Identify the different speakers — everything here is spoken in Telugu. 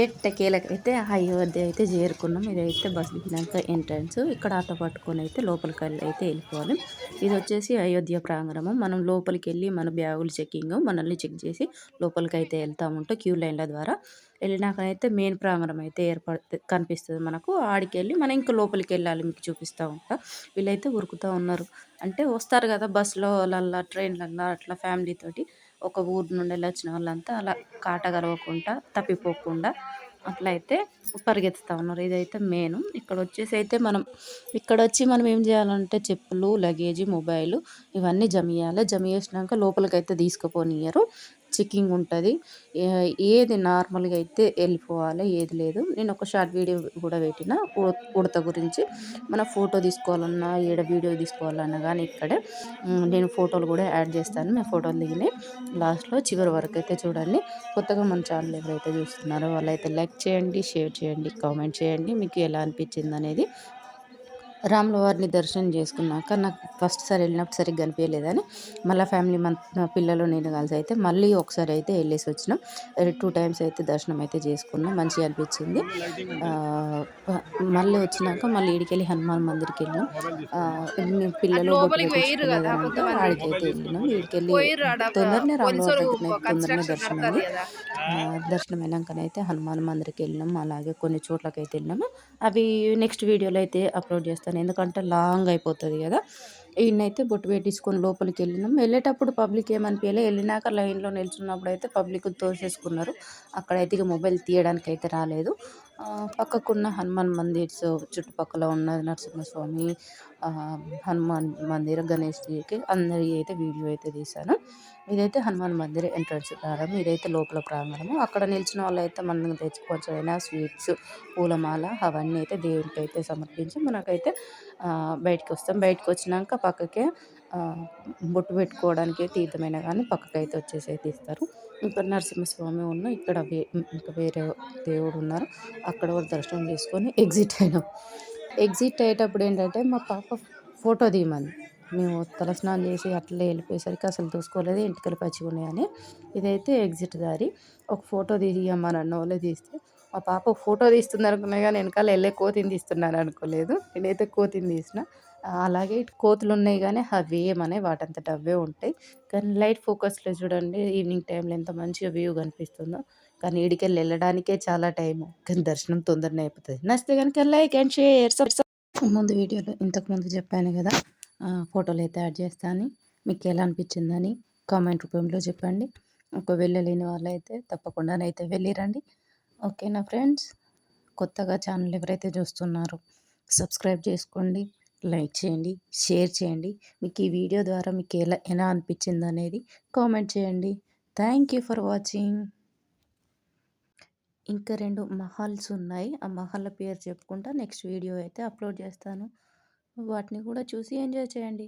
Speaker 1: ఎట్టకేలకైతే అయోధ్య అయితే చేరుకున్నాం. ఇదైతే బస్ దిగినాక ఎంట్రన్స్. ఇక్కడ ఆటో పట్టుకొని అయితే లోపలికైతే వెళ్ళిపోవాలి. ఇది వచ్చేసి అయోధ్య ప్రాంగణము. మనం లోపలికెళ్ళి మన బ్యాగులు చెకింగ్ మనల్ని చెక్ చేసి లోపలికైతే వెళ్తా ఉంటాం క్యూ లైన్ల ద్వారా. వెళ్ళినాకనైతే మెయిన్ ప్రాంగణం అయితే కనిపిస్తుంది మనకు. ఆడికెళ్ళి మనం ఇంకా లోపలికెళ్ళాలి. మీకు చూపిస్తా ఉంటా. వీళ్ళైతే ఉరుకుతా ఉన్నారు. అంటే వస్తారు కదా బస్సులోలల్లా, ట్రైన్‌లల్లా అట్లా ఫ్యామిలీ తోటి. ఒక ఊరు నుండి వచ్చిన వాళ్ళంతా అలా కాట కలవకుండా, తప్పిపోకుండా అట్లా అయితే పరిగెత్తుతా ఉన్నారు. ఇదైతే మెయిను. ఇక్కడొచ్చి మనం ఏం చేయాలంటే చెప్పులు, లగేజ్, మొబైలు ఇవన్నీ జమియాలి. జమ చేసినాక లోపలికైతే తీసుకుపోనియ్యరు. చెకింగ్ ఉంటది. ఏది నార్మల్‌గా అయితే వెళ్ళిపోవాలి. ఏది లేదు. నేను ఒక షార్ట్ వీడియో కూడా పెట్టిన ఉడత గురించి. మన ఫోటో తీసుకోవాలన్నా, ఈడ వీడియో తీసుకోవాలన్నా గానీ ఇక్కడే నేను ఫోటోలు కూడా యాడ్ చేస్తాను. మేము ఫోటోలు దిగినయి లాస్ట్‌లో చివరి వరకైతే చూడండి. కొత్తగా మన ఛానల్ ఎవరైతే చూస్తున్నారో వాళ్ళైతే లైక్ చేయండి, షేర్ చేయండి, కామెంట్ చేయండి. మీకు ఎలా అనిపించిందనేది. రాముల వారిని దర్శనం చేసుకున్నాక నాకు ఫస్ట్ సారి వెళ్ళినప్పుడు సరిగ్గా కనిపించలేదని మళ్ళీ ఫ్యామిలీ పిల్లలు నేను కలిసి అయితే మళ్ళీ ఒకసారి అయితే వెళ్ళేసి వచ్చినాం. 2 టైమ్స్ అయితే దర్శనం అయితే చేసుకున్నాం. మంచిగా అనిపించింది. మళ్ళీ వచ్చినాక మళ్ళీ ఈడికెళ్ళి హనుమాన్ మందిర్కి వెళ్ళినాం. మేము పిల్లలు బొట్టు పెట్టించుకోలేదని అంటే ఆడికైతే వెళ్ళినాం. ఈడికెళ్ళి తొందరనే రాముల వారి దగ్గర అయితే తొందరనే దర్శనమైంది. దర్శనం అయినాకనైతే హనుమాన్ మందిర్కి వెళ్ళినాం. అలాగే కొన్ని చోట్లకైతే వెళ్ళినాము. అవి నెక్స్ట్ వీడియోలో అయితే అప్లోడ్ చేస్తాను. ఎందుకంటే లాంగ్ అయిపోతుంది కదా. ఈయనైతే బొట్టు పెట్టించుకొని లోపలికి వెళ్ళినాం. వెళ్ళేటప్పుడు పబ్లిక్ ఏమనిపించలే. వెళ్ళినాక లైన్లో నిల్చున్నప్పుడు అయితే పబ్లిక్ తోసేసుకున్నారు. అక్కడైతే ఇక మొబైల్ తీయడానికి అయితే రాలేదు. పక్కకున్న హనుమాన్ మందిర్స్ చుట్టుపక్కల ఉన్న నరసింహస్వామి, హనుమాన్ మందిర్, గణేష్‌జీకి అందరి అయితే వీడియో అయితే తీశాను. ఇదైతే హనుమాన్ మందిర్ ఎంట్రన్స్ ద్వారం. ఇదైతే లోపల ప్రాంగణము. అక్కడ నిల్చిన వాళ్ళైతే మనం కొంచెమైనా స్వీట్స్, పూలమాల అవన్నీ అయితే దేవునికైతే సమర్పించి మనకైతే బయటికి వస్తాం. బయటకు వచ్చినాక పక్కకే బొట్టు పెట్టుకోవడానికి తీర్థమైనా కానీ పక్కకైతే వచ్చేసి ఇస్తారు. ఇక్కడ నరసింహస్వామి ఇక్కడ ఇంకా వేరే దేవుడు ఉన్నారు. అక్కడ కూడా దర్శనం చేసుకొని ఎగ్జిట్ అయినాం. ఎగ్జిట్ అయ్యేటప్పుడు ఏంటంటే మా పాప ఫోటో తీయమంది. మేము తలస్నానం చేసి అట్లే వెళ్ళిపోయేసరికి అసలు చూసుకోలేదు. ఎంటికలు పచ్చిగా ఉన్నాయని. ఇదైతే ఎగ్జిట్ దారి. ఒక ఫోటో తీయమ్మా నన్నోళ్ళే తీస్తే మా పాప ఫోటో తీస్తుంది అనుకున్నా కానీ వెనకాల వెళ్ళే కోతిని తీస్తున్నాను అనుకోలేదు. నేనైతే కోతిని తీసిన. అలాగే కోతులు ఉన్నాయి కానీ అవి ఏమనే వాటంతట అవే ఉంటాయి. కానీ లైట్ ఫోకస్లో చూడండి ఈవినింగ్ టైంలో ఎంత మంచిగా వ్యూ కనిపిస్తుందో. కానీ ఈడికెళ్ళి వెళ్ళడానికే చాలా టైము. కానీ దర్శనం తొందరనే అయిపోతుంది. నచ్చితే కనుక లైక్ అండ్ షేర్. వీడియోలో ఇంతకుముందు చెప్పాను కదా ఫోటోలు అయితే యాడ్ చేస్తాను. మీకు ఎలా అనిపించిందని కామెంట్ రూపంలో చెప్పండి. వెళ్ళలేని వాళ్ళైతే తప్పకుండానైతే వెళ్ళిరండి. ఓకేనా ఫ్రెండ్స్. కొత్తగా ఛానల్ ఎవరైతే చూస్తున్నారో సబ్స్క్రైబ్ చేసుకోండి, లైక్ చేయండి, షేర్ చేయండి. మీకు ఈ వీడియో ద్వారా మీకు ఎలా అనిపించింది అనేది కామెంట్ చేయండి. Thank you for watching. ఇంకా 2 మహల్స్ ఉన్నాయి. ఆ మహల్ల పేరు చెప్పుకుంటా నెక్స్ట్ వీడియో అయితే అప్లోడ్ చేస్తాను. వాటిని కూడా చూసి ఎంజాయ్ చేయండి.